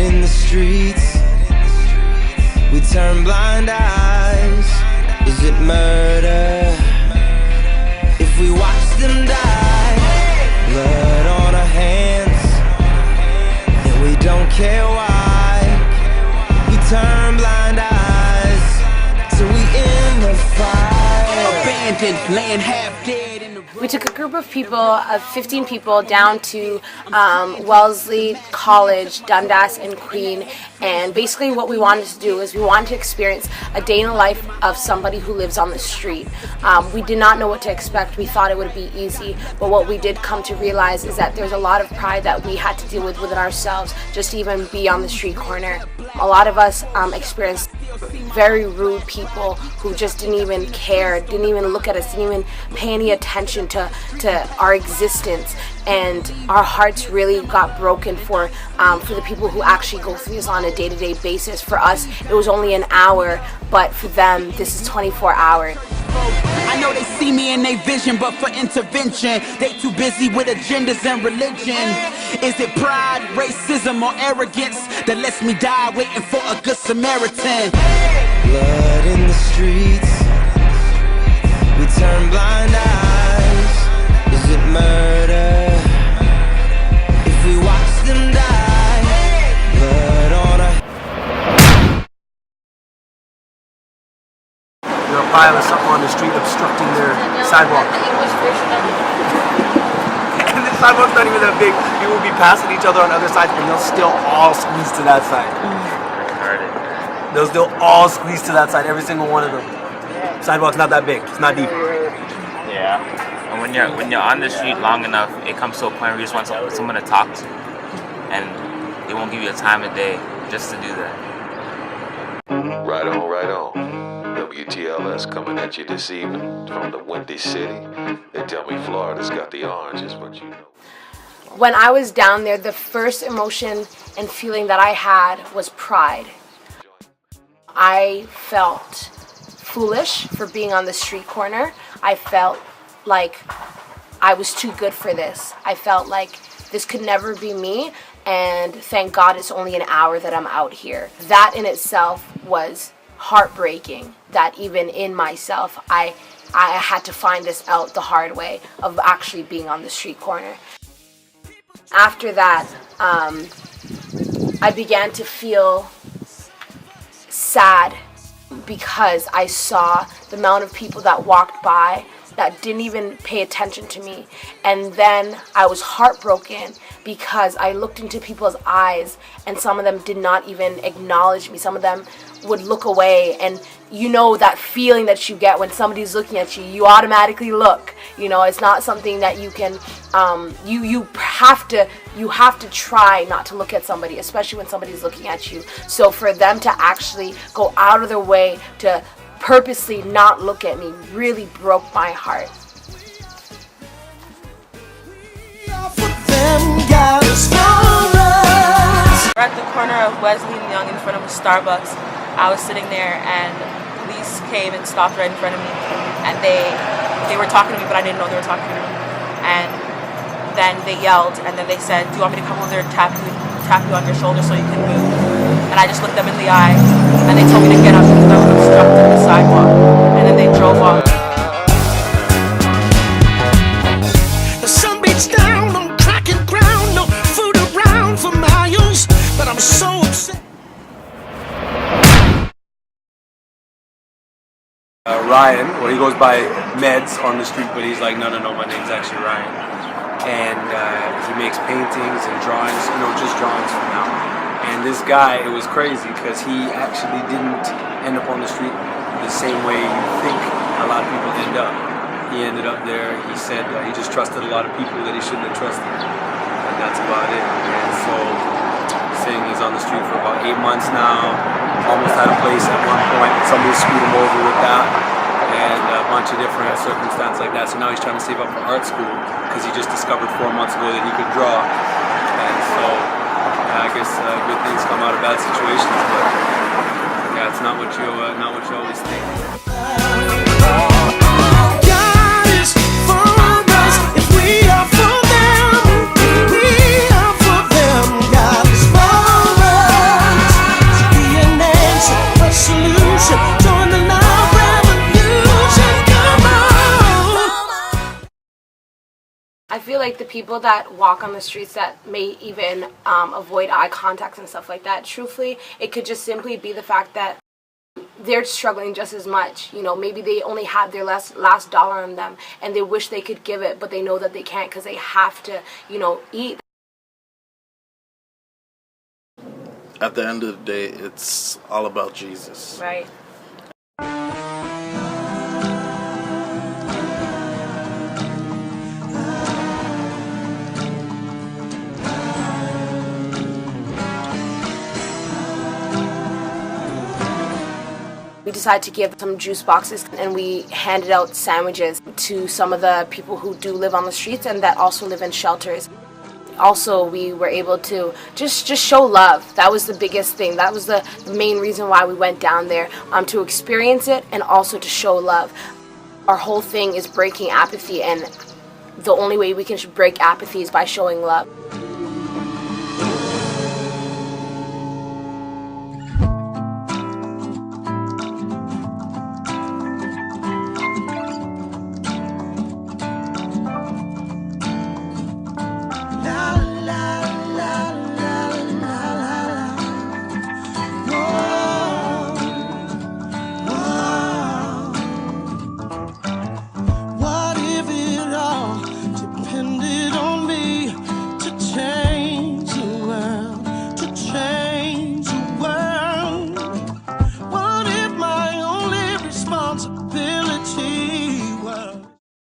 in the streets, we turn blind eyes. Is it murder if we watch them die? Blood on our hands, and we don't care why. We turn blind eyes, so we in the fire. Abandoned, laying half dead in the road. We took a group of people, of 15 people, down to Wellesley College, Dundas and Queen, and basically what we wanted to do is we wanted to experience a day in the life of somebody who lives on the street. We did not know what to expect. We thought it would be easy, but what we did come to realize is that there's a lot of pride that we had to deal with within ourselves just to even be on the street corner. A lot of us experienced very rude people who just didn't even care, didn't even look at us, didn't even pay any attention to our existence, and our hearts really got broken for the people who actually go through this on a day-to-day basis. For us, it was only an hour, but for them, this is 24 hours. I know they see me in their vision, but for intervention, they too busy with agendas and religion. Is it pride, racism, or arrogance that lets me die waiting for a good Samaritan? Blood in the streets, we turn blind eyes. Is it murder if we watch them die? Blood on our... A pile of something on the street obstructing their sidewalk. And the sidewalk's not even that big. People will be passing each other on other sides and they'll still all squeeze to that side. They'll still all squeeze to that side, every single one of them. Sidewalk's not that big, it's not deep. Yeah. And when you're on the street long enough, it comes to a point where you just want someone to talk to. And they won't give you a time of day just to do that. Right on, right on. WTLS coming at you this evening from the Windy City. They tell me Florida's got the oranges, but you know. When I was down there, the first emotion and feeling that I had was pride. I felt foolish for being on the street corner. I felt like I was too good for this. I felt like this could never be me, and thank God it's only an hour that I'm out here. That in itself was heartbreaking, that even in myself I had to find this out the hard way of actually being on the street corner. After that, I began to feel sad because I saw the amount of people that walked by that didn't even pay attention to me. And then I was heartbroken because I looked into people's eyes and some of them did not even acknowledge me. Some of them would look away, and you know that feeling that you get when somebody's looking at you, you automatically look. You know, it's not something that you can you have to try not to look at somebody, especially when somebody's looking at you. So for them to actually go out of their way to purposely not look at me really broke my heart. We're at the corner of Wesley and Young in front of a Starbucks. I was sitting there and police came and stopped right in front of me, and they were talking to me, but I didn't know they were talking to me. And then they yelled, and then they said, "Do you want me to come over there and tap you on your shoulder so you can move?" And I just looked them in the eye, and they told me to get up because I was obstructing the sidewalk. And then they drove off. The sun beats down on cracking ground, no food around for miles, but I'm so upset. Ryan, well, he goes by Meds on the street, but he's like, no, my name's actually Ryan. And he makes paintings and drawings, just drawings for now. And this guy, it was crazy because he actually didn't end up on the street the same way you think a lot of people end up. He ended up there, he said he just trusted a lot of people that he shouldn't have trusted. And that's about it. And so, saying he's on the street for about 8 months now, almost had a place at one point, somebody screwed him over with that, and a bunch of different circumstances like that. So now he's trying to save up for art school because he just discovered 4 months ago that he could draw. And so I guess good things come out of bad situations, but yeah, it's not what you always think. God is for us if we are for them. We are for them. God is for us. feel like the people that walk on the streets that may even avoid eye contact and stuff like that, truthfully, it could just simply be the fact that they're struggling just as much. You know, maybe they only have their last dollar on them and they wish they could give it, but they know that they can't because they have to, you know, eat. At the end of the day, it's all about Jesus. Right. We decided to give some juice boxes, and we handed out sandwiches to some of the people who do live on the streets and that also live in shelters. Also, we were able to just show love. That was the biggest thing. That was the main reason why we went down there, to experience it and also to show love. Our whole thing is breaking apathy, and the only way we can break apathy is by showing love.